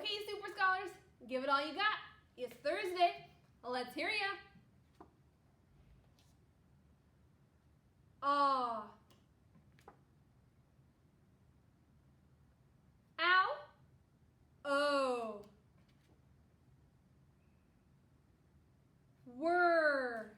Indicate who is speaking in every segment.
Speaker 1: Okay, super scholars, give it all you got. It's Thursday. Let's hear ya. Aw. Ow. O. Were.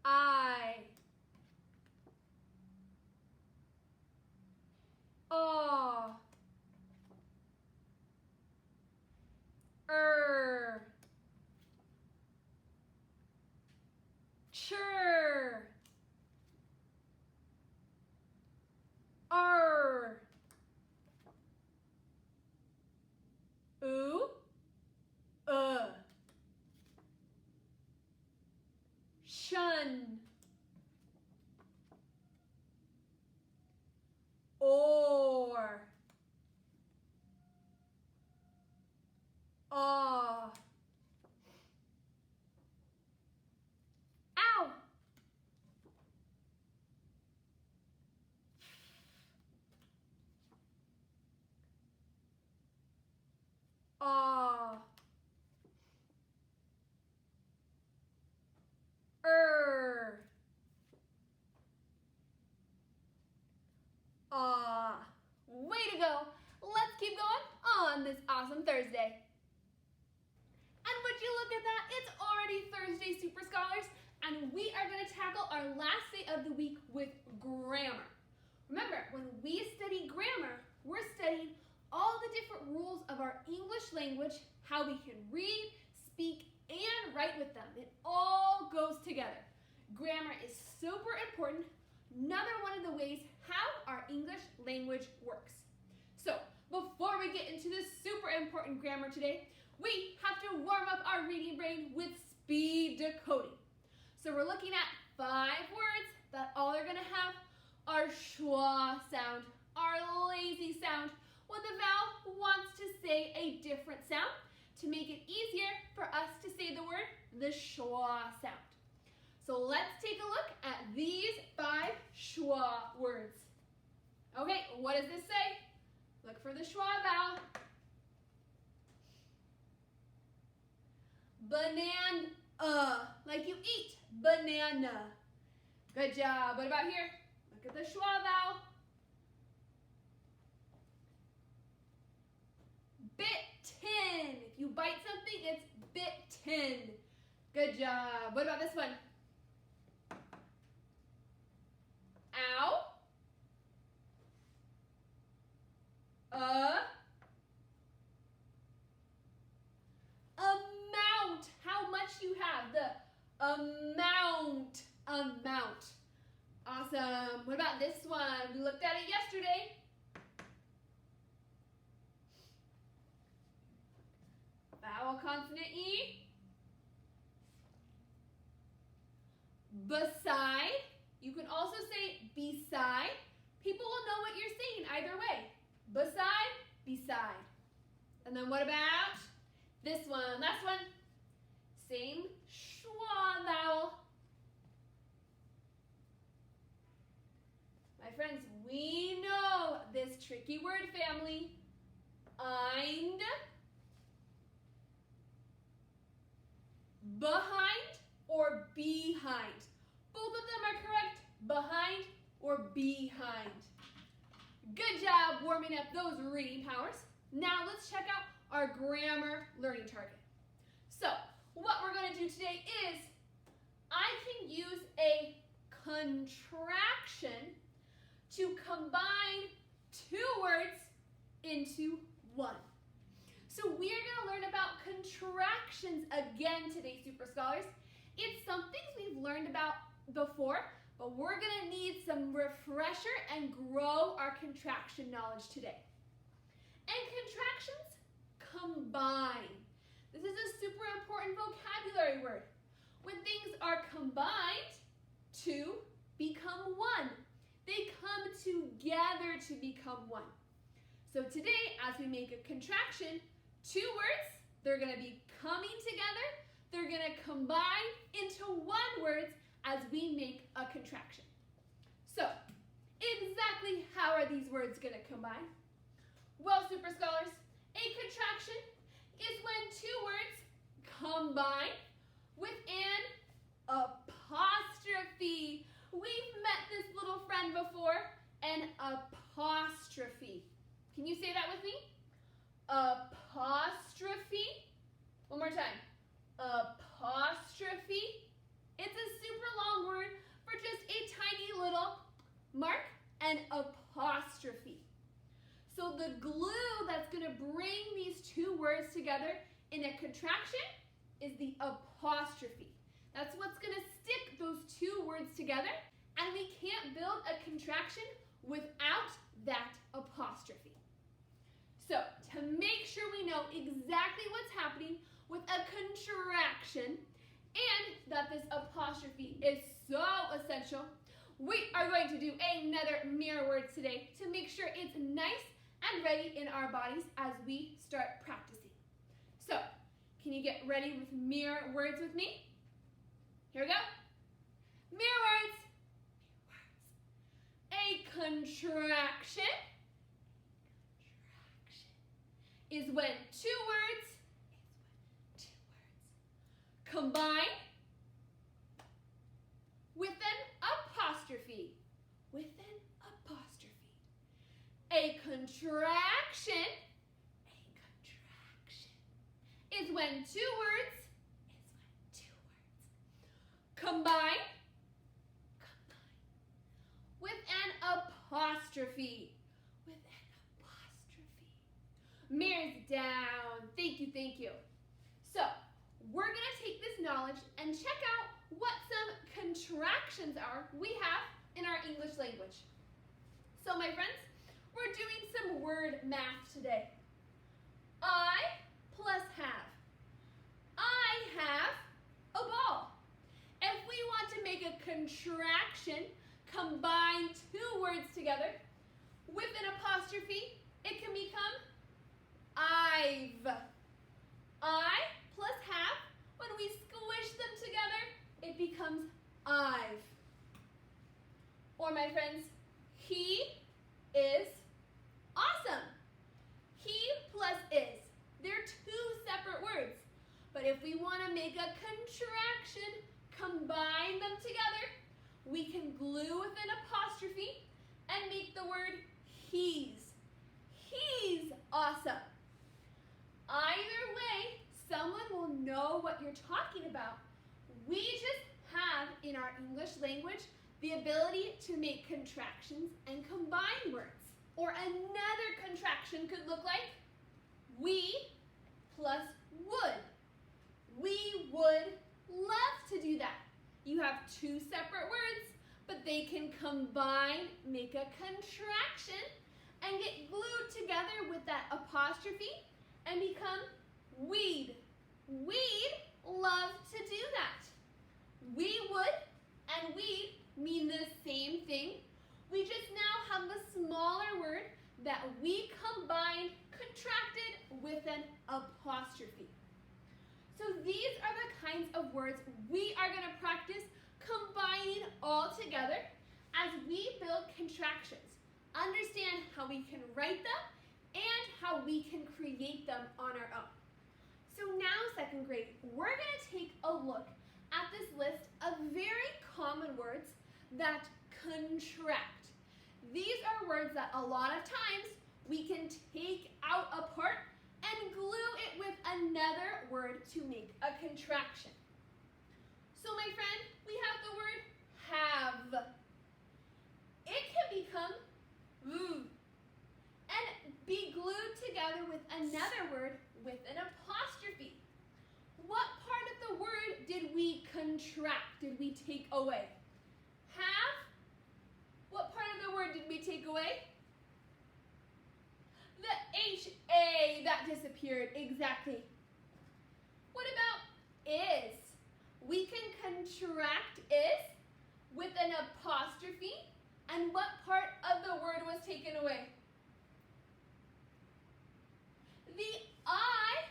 Speaker 1: I. Aw. Chur. R. Oo. Shun. Or. Aw. Ow. Aw. Way to go. Let's keep going on this awesome Thursday. And would you look at that? It's already Thursday, super scholars, and we are going to tackle our last day of the week with grammar. Remember, when we study grammar, we're studying all the different rules of our English language, how we can read, speak, and write with them. It all goes together. Grammar is super important, another one of the ways how our English language works. So, before we get into this super important grammar today, we have to warm up our reading brain with speed decoding. So we're looking at 5 words that all are going to have our schwa sound, our lazy sound, when the vowel wants to say a different sound to make it easier for us to say the word, the schwa sound. So let's take a look at these 5 schwa words. Okay, what does this say? Look for the schwa vowel. Banana, like you eat, banana. Good job. What about here? Look at the schwa vowel. Bitten. If you bite something, it's bitten. Good job. What about this one? Ow. Amount. How much you have. The amount. Awesome. What about this one? We looked at it yesterday. Vowel consonant E. Beside. You can also say beside. People will know what you're saying either way. Beside, beside. And then what about this one? Last one. Same schwa vowel. My friends, we know this tricky word family. Eind. Behind or behind. Both of them are correct. Behind or behind. Good job warming up those reading powers. Now let's check out our grammar learning target. So what we're going to do today is I can use a contraction to combine 2 words into one. So we are going to learn about contractions again today, super scholars. It's some things we've learned about before, but we're going to need some refresher and grow our contraction knowledge today. And contractions combine. This is a super important vocabulary word. When things are combined to become one. They come together to become one. So today, as we make a contraction, 2 words, they're going to be coming together. They're going to combine into 1 word as we make a contraction. So, exactly how are these words going to combine? combine? Well, super scholars, a contraction is when two words combine with an apostrophe. We've met this little friend before, an apostrophe. Can you say that with me? Apostrophe. One more time. Apostrophe. It's a super long word for just a tiny little mark, an apostrophe. So the glue that's going to bring these two words together in a contraction is the apostrophe. That's what's going to stick those two words together, and we can't build a contraction without that apostrophe. So to make sure we know exactly what's happening with a contraction and that this apostrophe is so essential, we are going to do another mirror word today to make sure it's nice and ready in our bodies as we start practicing. So, can you get ready with mirror words with me? Here we go. Mirror words. A contraction is when two words combine with an apostrophe. With an apostrophe. A contraction is when two words combine with an apostrophe. With an apostrophe. Mirrors down. Thank you, thank you. So, we're going to take this knowledge and check out what some contractions are we have in our English language. So, my friends, we're doing some word math today. I plus have. I have a ball. If we want to make a contraction, combine two words together with an apostrophe, it can become I've. I plus have, when we squish them together, it becomes I've. Or my friends, he is awesome. He plus is. They're two separate words. But if we want to make a contraction, combine them together, we can glue with an apostrophe and make the word he's. He's awesome. Either way, someone will know what you're talking about. We just have, in our English language, the ability to make contractions and combine words. Or another contraction could look like we plus would. We would love to do that. You have two separate words, but they can combine, make a contraction, and get glued together with that apostrophe and become we'd. We'd love to do that. We would and we'd mean the same thing. We just now have the smaller word that we combined, contracted with an apostrophe. So these are the kinds of words we are going to practice combining all together as we build contractions. Understand how we can write them and how we can create them on our own. So now, second grade, we're going to take a look at this list of very common words that contract. These are words that a lot of times we can take out a part and glue it with another word to make a contraction. So my friend, we have the word have. It can become and be glued together with another word with an apostrophe. What part of the word did we contract? Did we take away? Have? What part of the word did we take away? The H-A, that disappeared, exactly. What about is? We can contract is with an apostrophe, and what part of the word was taken away? The I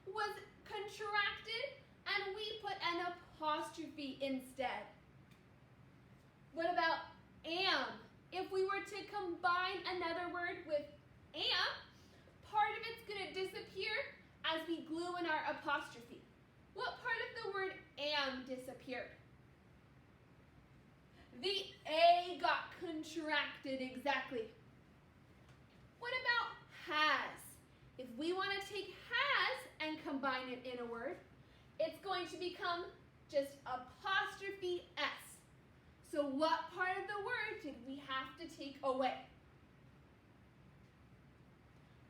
Speaker 1: was contracted, and we put an apostrophe instead. What about am? If we were to combine another word with apostrophe. What part of the word am disappeared? The A got contracted, exactly. What about has? If we want to take has and combine it in a word, it's going to become just apostrophe S. So what part of the word did we have to take away?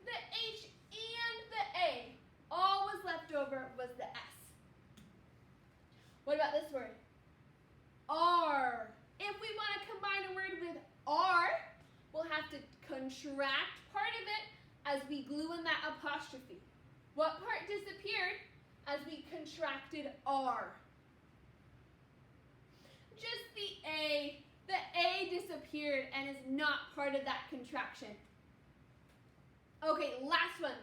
Speaker 1: The H and the A. All was left over was the S. What about this word? R. If we want to combine a word with R, we'll have to contract part of it as we glue in that apostrophe. What part disappeared as we contracted R? Just the A. The A disappeared and is not part of that contraction. Okay, last one.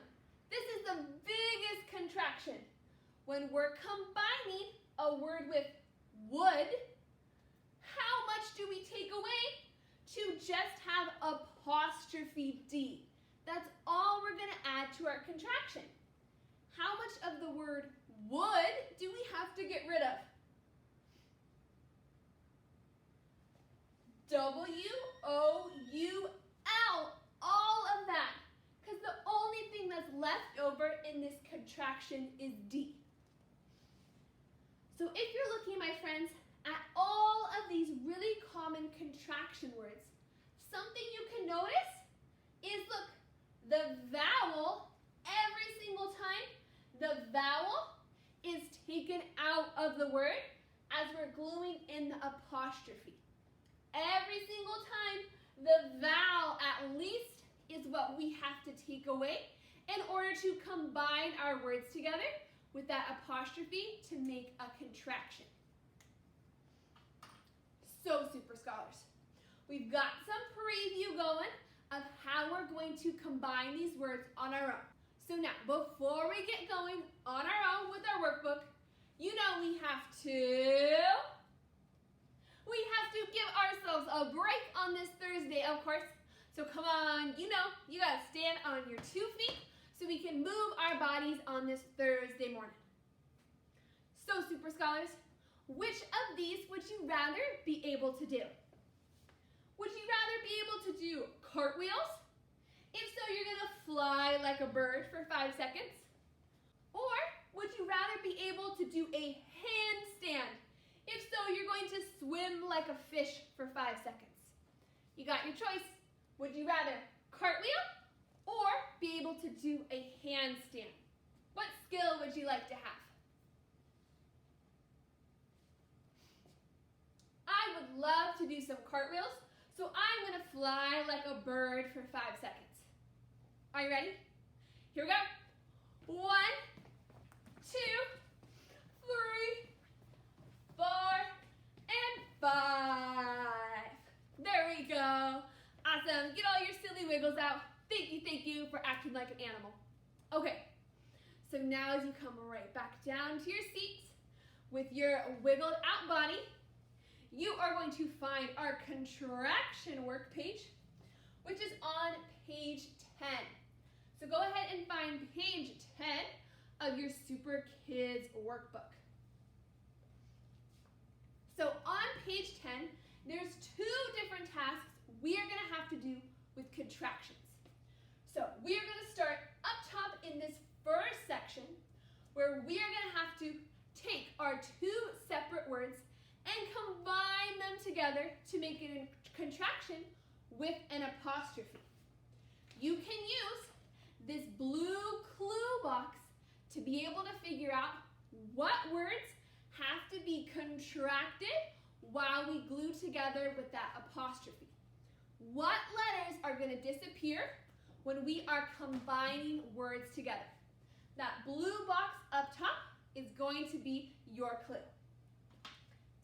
Speaker 1: This is the biggest contraction. When we're combining a word with would, how much do we take away to just have apostrophe D? That's all we're going to add to our contraction. How much of the word would do we have to get rid of? W-O-U-L, all of that. Because the only thing that's left over in this contraction is D. So if you're looking, my friends, at all of these really common contraction words, something you can notice is, look, the vowel, every single time, the vowel is taken out of the word as we're gluing in the apostrophe. Every single time, the vowel at least is what we have to take away in order to combine our words together with that apostrophe to make a contraction. So, Super Scholars, we've got some preview going of how we're going to combine these words on our own. So now, before we get going on our own with our workbook, you know we have to give ourselves a break on this Thursday, of course. So come on, you know, you gotta stand on your 2 feet so we can move our bodies on this Thursday morning. So, Super Scholars, which of these would you rather be able to do? Would you rather be able to do cartwheels? If so, you're gonna fly like a bird for 5 seconds. Or would you rather be able to do a handstand? If so, you're going to swim like a fish for 5 seconds. You got your choice. Would you rather cartwheel or be able to do a handstand? What skill would you like to have? I would love to do some cartwheels, so I'm going to fly like a bird for 5 seconds. Are you ready? Here we go. 1, 2, 3, 4, and 5. There we go. Awesome. Get all your silly wiggles out. Thank you for acting like an animal. Okay, so now as you come right back down to your seats with your wiggled out body, you are going to find our contraction work page, which is on page 10. So go ahead and find page 10 of your Super Kids workbook. So on page 10, there's 2 different tasks we are going to have to do with contractions. So we are going to start up top in this first section where we are going to have to take our 2 separate words and combine them together to make it a contraction with an apostrophe. You can use this blue clue box to be able to figure out what words have to be contracted while we glue together with that apostrophe. What letters are going to disappear when we are combining words together? That blue box up top is going to be your clue.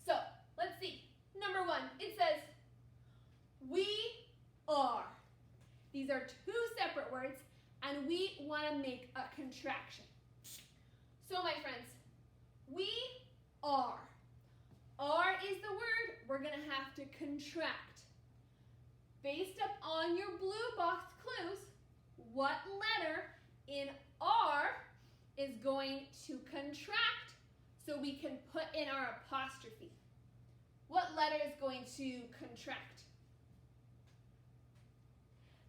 Speaker 1: So, let's see. Number 1, it says, we are. These are 2 separate words, and we want to make a contraction. So, my friends, we are. R is the word we're going to have to contract. Based up on your blue box clues, what letter in R is going to contract so we can put in our apostrophe. What letter is going to contract?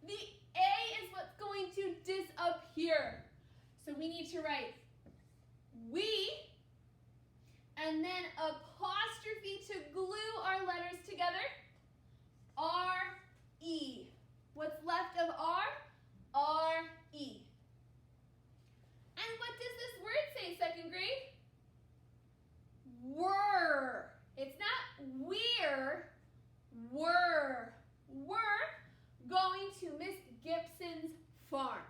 Speaker 1: The A is what's going to disappear. So we need to write we, and then apostrophe to glue our letters together. R-E. What's left of R? R-E. And what does this word say, second grade? Were. It's not we're. Were. We're going to Miss Gibson's farm.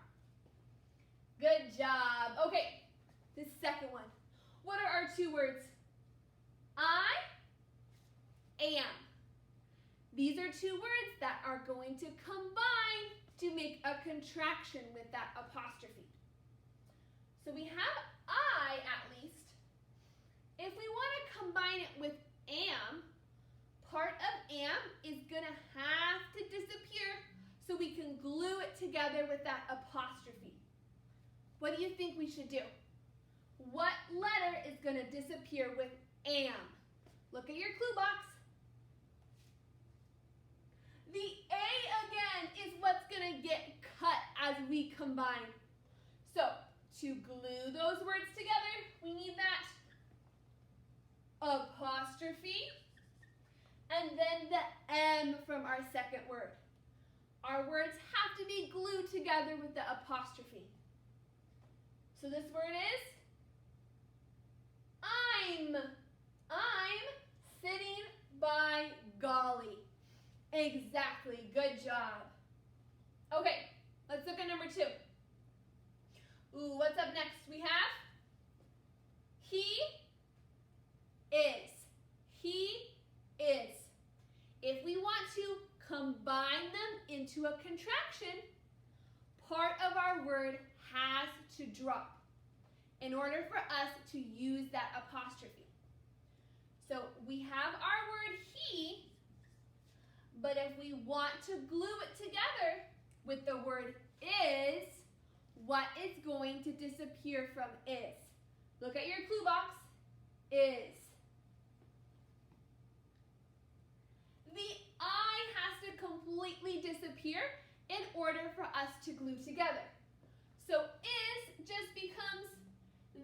Speaker 1: Good job. Okay, the second one. What are our two words? I am. These are two words that are going to combine to make a contraction with that apostrophe. So we have I at least. If we want to combine it with am, part of am is going to have to disappear so we can glue it together with that apostrophe. What do you think we should do? What letter is going to disappear with am? Look at your clue box. The A again is what's going to get cut as we combine. So, to glue those words together, we need that apostrophe and then the M from our second word. Our words have to be glued together with the apostrophe. So this word is I'm sitting by Golly. Exactly. Good job. Okay, let's look at number 2. Ooh, what's up next? We have he is. He is. If we want to combine them into a contraction, part of our word has to drop in order for us to use that apostrophe. So we have our word he, but if we want to glue it together with the word is, what is going to disappear from is? Look at your clue box. Is. The I has to completely disappear in order for us to glue together. So is just becomes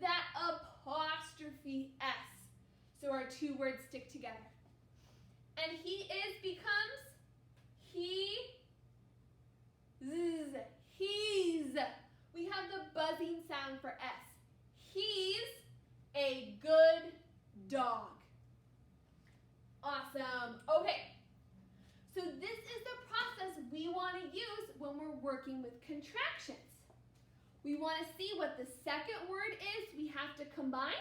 Speaker 1: that apostrophe S. So our two words stick together. And he is becomes he, z, he's. We have the buzzing sound for S. He's a good dog. Awesome. Okay. So this is the process we want to use when we're working with contractions. We want to see what the second word is we have to combine,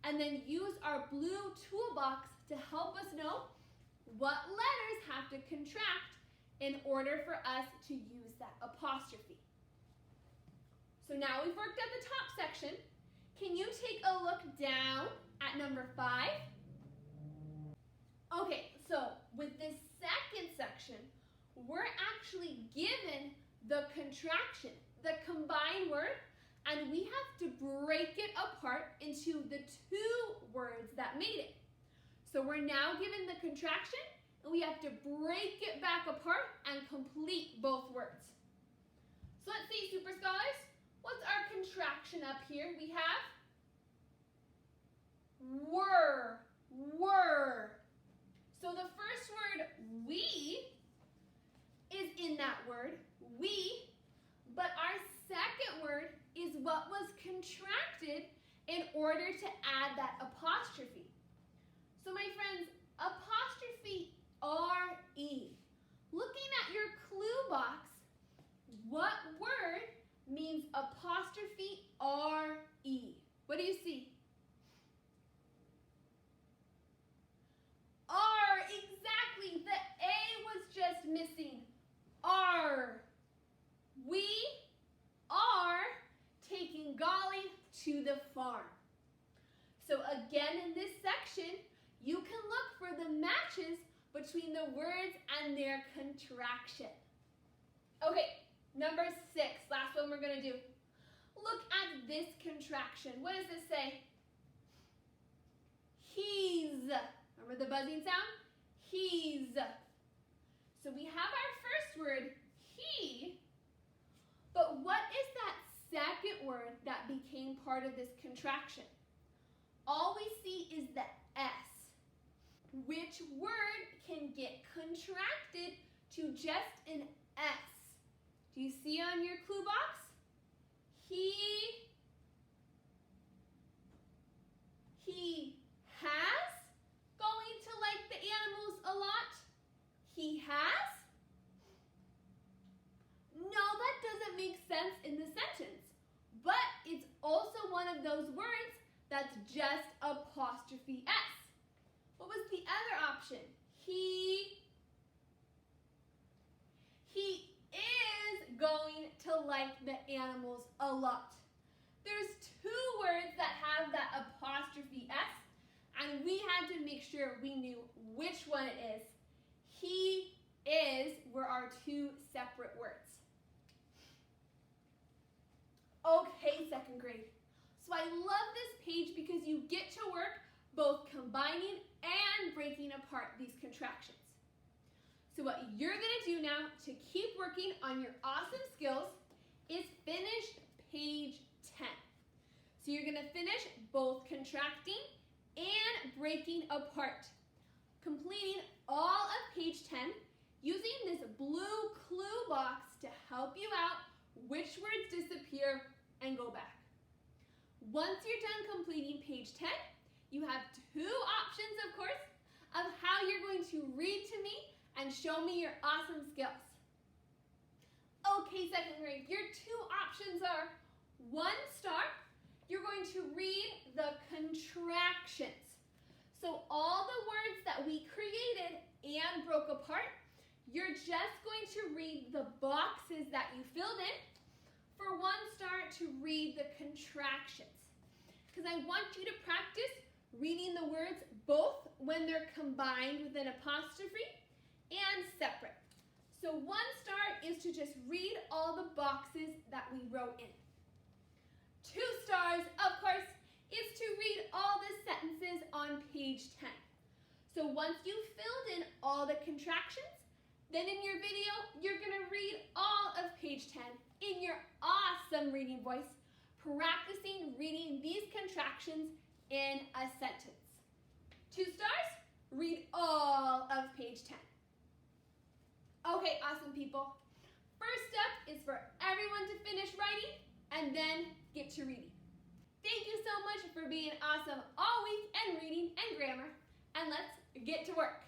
Speaker 1: and then use our blue toolbox to help us know what letters have to contract in order for us to use that apostrophe. So now we've worked at the top section. Can you take a look down at number 5? Okay, so with this second section, we're actually given the contraction, the combined word, and we have to break it apart into the two words that made it. So we're now given the contraction, and we have to break it back apart and complete both words. So let's see, Super Scholars, what's our contraction up here? We have were. So the first word, we, is in that word, we, but our second word is what was contracted in order to add that apostrophe. So my friends, apostrophe R-E. Looking at your clue box, what word means apostrophe R-E? What do you see? R, exactly. The A was just missing. R. We are taking Golly to the farm. So again in this section, you can look for the matches between the words and their contraction. Okay, number 6, last one we're going to do. Look at this contraction. What does this say? He's. Remember the buzzing sound? He's. So we have our first word, he, but what is that second word that became part of this contraction? All we see is the S. Which word can get contracted to just an S? Do you see on your clue box? He has, going to like the animals a lot. He has? No, that doesn't make sense in the sentence, but it's also one of those words that's just apostrophe S. What was the other option? He is going to like the animals a lot. There's two words that have that apostrophe S, and we had to make sure we knew which one it is. He is were our two separate words. Okay, second grade. So I love this page because you get to work both combining and breaking apart these contractions. So what you're going to do now to keep working on your awesome skills is finish page 10. So you're going to finish both contracting and breaking apart, completing all of page 10 using this blue clue box to help you out which words disappear and go back. Once you're done completing page 10, you have two options, of course, of how you're going to read to me and show me your awesome skills. Okay, second grade, your two options are 1 star, you're going to read the contractions. So all the words that we created and broke apart, you're just going to read the boxes that you filled in. For 1 star, to read the contractions. Because I want you to practice reading the words both when they're combined with an apostrophe and separate. So 1 star is to just read all the boxes that we wrote in. 2 stars, of course, is to read all the sentences on page 10. So once you've filled in all the contractions, then in your video, you're going to read all of page 10 in your awesome reading voice, practicing reading these contractions in a sentence. 2 stars, read all of page 10. Okay, awesome people. First step is for everyone to finish writing and then get to reading. Thank you so much for being awesome all week and reading and grammar, and let's get to work.